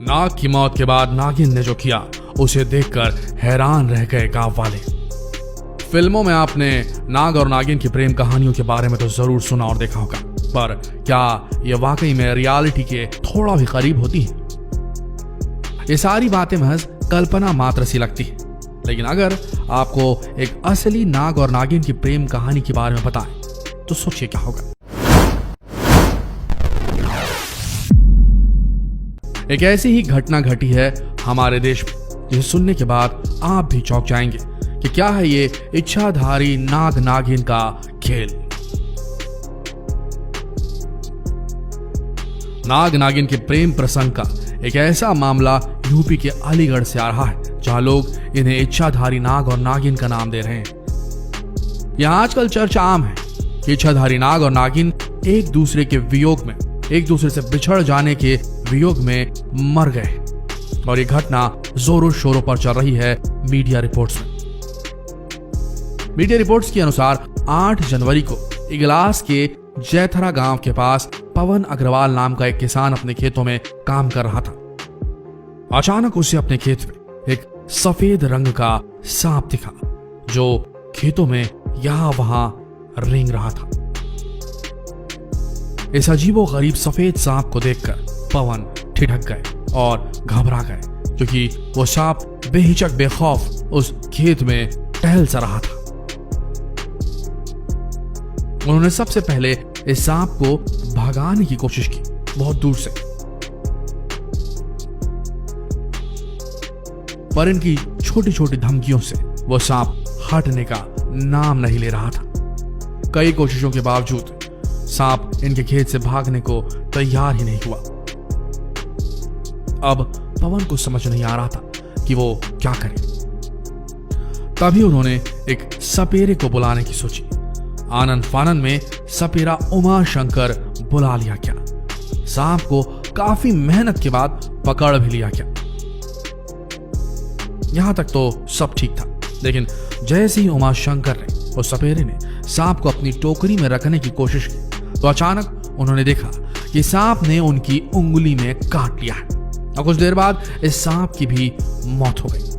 नाग की मौत के बाद नागिन ने जो किया उसे देखकर हैरान रह गए गांव वाले। फिल्मों में आपने नाग और नागिन की प्रेम कहानियों के बारे में तो जरूर सुना और देखा होगा, पर क्या यह वाकई में रियलिटी के थोड़ा भी करीब होती है? ये सारी बातें महज कल्पना मात्र सी लगती है, लेकिन अगर आपको एक असली नाग और नागिन की प्रेम कहानी के बारे में बताएं तो सोचिए क्या होगा। एक ऐसी ही घटना घटी है हमारे देश में, जिसे सुनने के बाद आप भी चौंक जाएंगे कि क्या है ये इच्छाधारी नाग नागिन का खेल। नाग नागिन के प्रेम प्रसंग का एक ऐसा मामला यूपी के अलीगढ़ से आ रहा है, जहां लोग इन्हें इच्छाधारी नाग और नागिन का नाम दे रहे हैं। यहां आजकल चर्चा आम है कि इच्छाधारी नाग और नागिन एक दूसरे के वियोग में, एक दूसरे से बिछड़ जाने के वियोग में मर गए, और ये घटना जोरों शोरों पर चल रही है मीडिया रिपोर्ट्स में। मीडिया रिपोर्ट्स के अनुसार 8 जनवरी को इगलास के जैथरा गांव के पास पवन अग्रवाल नाम का एक किसान अपने खेतों में काम कर रहा था। अचानक उसे अपने खेत में एक सफेद रंग का सांप दिखा, जो खेतों में यहां वहां रेंग रहा था। इस अजीबोगरीब सफेद सांप को देखकर पवन ठिठक गए और घबरा गए, क्योंकि वो सांप बेहिचक बेखौफ उस खेत में टहल सा रहा था। उन्होंने सबसे पहले इस सांप को भगाने की कोशिश की, बहुत दूर से, पर इनकी छोटी छोटी धमकियों से वो सांप हटने का नाम नहीं ले रहा था। कई कोशिशों के बावजूद सांप इनके खेत से भागने को तैयार ही नहीं हुआ। अब पवन को समझ नहीं आ रहा था कि वो क्या करे। तभी उन्होंने एक सपेरे को बुलाने की सोची। आनंद फानन में सपेरा उमा शंकर बुला लिया गया। सांप को काफी मेहनत के बाद पकड़ भी लिया गया। यहां तक तो सब ठीक था, लेकिन जैसे ही उमा शंकर ने और सपेरे ने सांप को अपनी टोकरी में रखने की कोशिश की, तो अचानक उन्होंने देखा कि सांप ने उनकी उंगली में काट लिया है, और कुछ देर बाद इस सांप की भी मौत हो गई।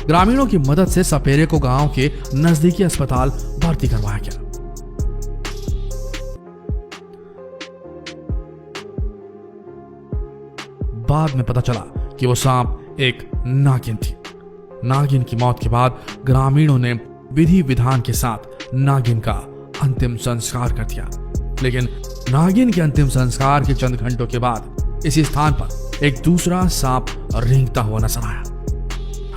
ग्रामीणों की मदद से सपेरे को गांव के नजदीकी अस्पताल भर्ती करवाया गया। बाद में पता चला कि वो सांप एक नागिन थी। नागिन की मौत के बाद ग्रामीणों ने विधि विधान के साथ नागिन का अंतिम संस्कार कर दिया, लेकिन नागिन के अंतिम संस्कार के चंद घंटों के बाद इसी स्थान पर एक दूसरा सांप रेंगता हुआ नजर आया।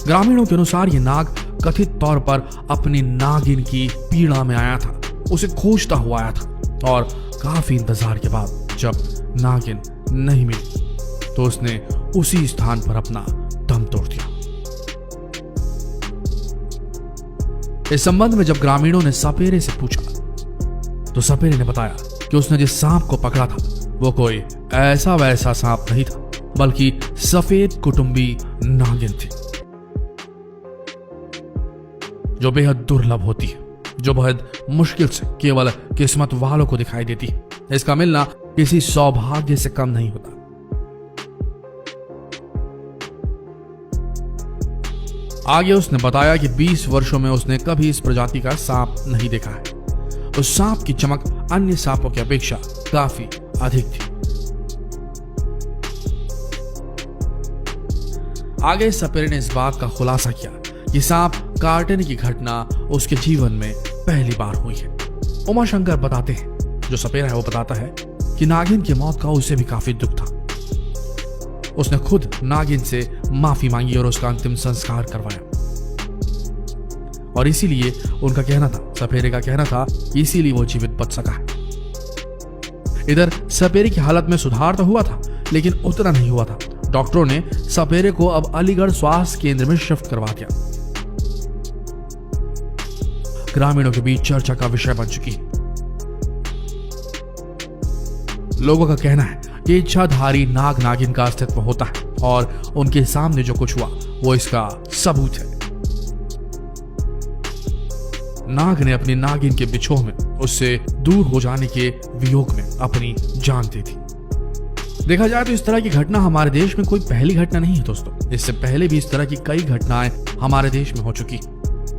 ग्रामीणों के अनुसार यह नाग कथित तौर पर अपनी नागिन की पीड़ा में आया था, उसे खोजता हुआ आया था, और काफी इंतजार के बाद जब नागिन नहीं मिली तो उसने उसी स्थान पर अपना दम तोड़ दिया। इस संबंध में जब ग्रामीणों ने सपेरे से पूछा तो सपेरे ने बताया कि उसने जिस सांप को पकड़ा था वो कोई ऐसा वैसा सांप नहीं था, बल्कि सफेद कुटुंबी नागिन थी, जो बेहद दुर्लभ होती है, जो बेहद मुश्किल से केवल किस्मत वालों को दिखाई देती है। इसका मिलना किसी सौभाग्य से कम नहीं होता। आगे उसने बताया कि 20 वर्षों में उसने कभी इस प्रजाति का सांप नहीं देखा है। उस सांप की चमक अन्य सांपों की अपेक्षा काफी अधिक थी। आगे सपेरे ने इस बात का खुलासा किया कि सांप काटने की घटना उसके जीवन में पहली बार हुई है। उमा शंकर बताते हैं, जो सपेरा है वो बताता है कि नागिन की मौत का उसे भी काफी दुख था। उसने खुद नागिन से माफी मांगी और उसका अंतिम संस्कार करवाया, और इसीलिए उनका कहना था, सपेरे का कहना था, इसीलिए वो जीवित बच सका है। इधर सपेरे की हालत में सुधार तो हुआ था, लेकिन उतना नहीं हुआ था। डॉक्टरों ने सपेरे को अब अलीगढ़ स्वास्थ्य केंद्र में शिफ्ट करवा दिया। ग्रामीणों के बीच चर्चा का विषय बन चुकी है। लोगों का कहना है कि इच्छाधारी नाग नागिन का अस्तित्व होता है, और उनके सामने जो कुछ हुआ वो इसका सबूत है। नाग ने अपनी नागिन के बिछोह में उससे दूर हो जाने के वियोग में अपनी जान दे दी। देखा जाए तो इस तरह की घटना हमारे देश में कोई पहली घटना नहीं है दोस्तों। इससे पहले भी इस तरह की कई घटनाएं हमारे देश में हो चुकी।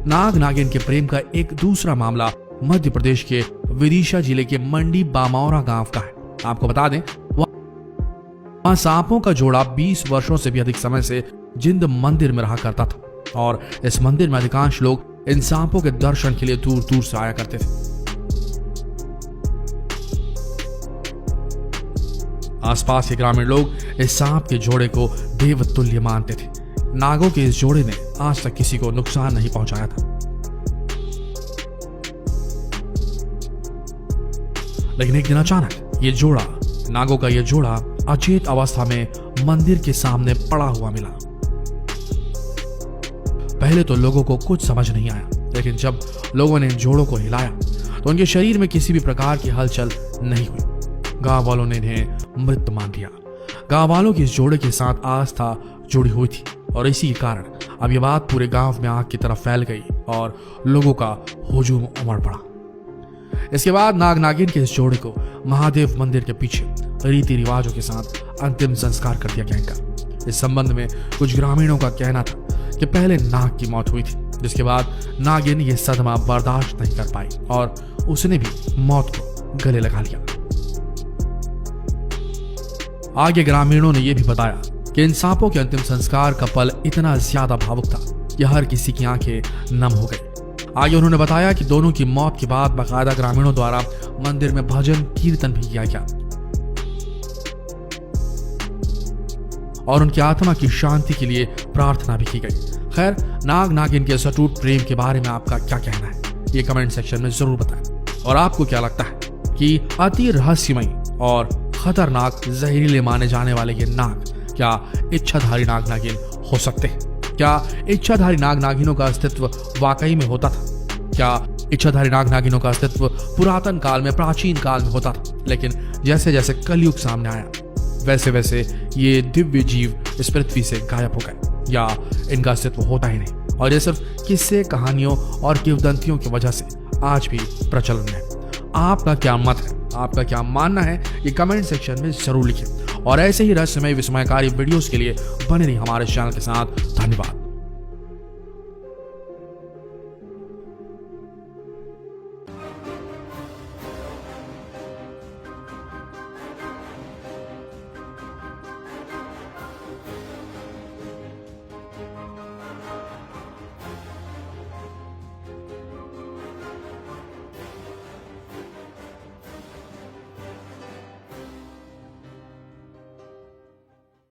नाग नागिन के प्रेम का एक दूसरा मामला मध्य प्रदेश के विदिशा जिले के मंडी बामौरा गांव का है। आपको बता दें, वहां सांपों का जोड़ा 20 वर्षों से भी अधिक समय से जिंद मंदिर में रहा करता था और इस मंदिर में अधिकांश लोग इन सांपों के दर्शन के लिए दूर दूर से आया करते थे। आसपास के ग्रामीण लोग इस सांप के जोड़े को देवतुल्य मानते थे। नागों के इस जोड़े ने आज तक किसी को नुकसान नहीं पहुंचाया था। लेकिन एक दिन अचानक ये जोड़ा, नागों का ये जोड़ा अचेत अवस्था में मंदिर के सामने पड़ा हुआ मिला। पहले तो लोगों को कुछ समझ नहीं आया, लेकिन जब लोगों ने इन जोड़ों को हिलाया तो उनके शरीर में किसी भी प्रकार की हलचल नहीं हुई। गांव वालों ने इन्हें मृत मान लिया। गांव वालों की इस जोड़े के साथ आस्था जुड़ी हुई थी और इसी के कारण अब यह बात पूरे गांव में आग की तरफ फैल गई और लोगों का हुजूम उमड़ पड़ा। इसके बाद नाग नागिन के इस जोड़े को महादेव मंदिर के पीछे रीति रिवाजों के साथ अंतिम संस्कार कर दिया गया इनका। इस संबंध में कुछ ग्रामीणों का कहना था कि पहले नाग की मौत हुई थी, जिसके बाद नागिन ये सदमा बर्दाश्त नहीं कर पाई और उसने भी मौत को गले लगा लिया। आगे ग्रामीणों ने यह भी बताया कि इन सांपों के अंतिम संस्कार का पल इतना ज्यादा भावुक था कि हर किसी की आंखें नम हो गई। आगे उन्होंने बताया कि दोनों की मौत के बाद बाकायदा ग्रामीणों द्वारा मंदिर में भजन कीर्तन भी किया गया और उनकी आत्मा की शांति के लिए प्रार्थना भी की गई। खैर, नाग नागिन के अटूट प्रेम के बारे में आपका क्या कहना है, ये कमेंट सेक्शन में जरूर बताएं। और आपको क्या लगता है कि अति रहस्यमयी और खतरनाक जहरीले माने जाने वाले ये नाग क्या इच्छाधारी नाग नागिन हो सकते हैं? क्या इच्छाधारी नाग नागिनों का अस्तित्व वाकई में होता था? क्या इच्छाधारी नाग नागिनों का अस्तित्व पुरातन काल में, प्राचीन काल में होता था, लेकिन जैसे जैसे कलयुग सामने आया वैसे वैसे ये दिव्य जीव इस पृथ्वी से गायब हो गए, या इनका अस्तित्व होता ही नहीं और ये सिर्फ किस्से, कहानियों और किंवदंतियों की वजह से आज भी प्रचलन में है? आपका क्या मत है, आपका क्या मानना है, ये कमेंट सेक्शन में जरूर लिखें। और ऐसे ही रहस्यमय विस्मयकारी वीडियोस के लिए बने रहिए हमारे चैनल के साथ। धन्यवाद।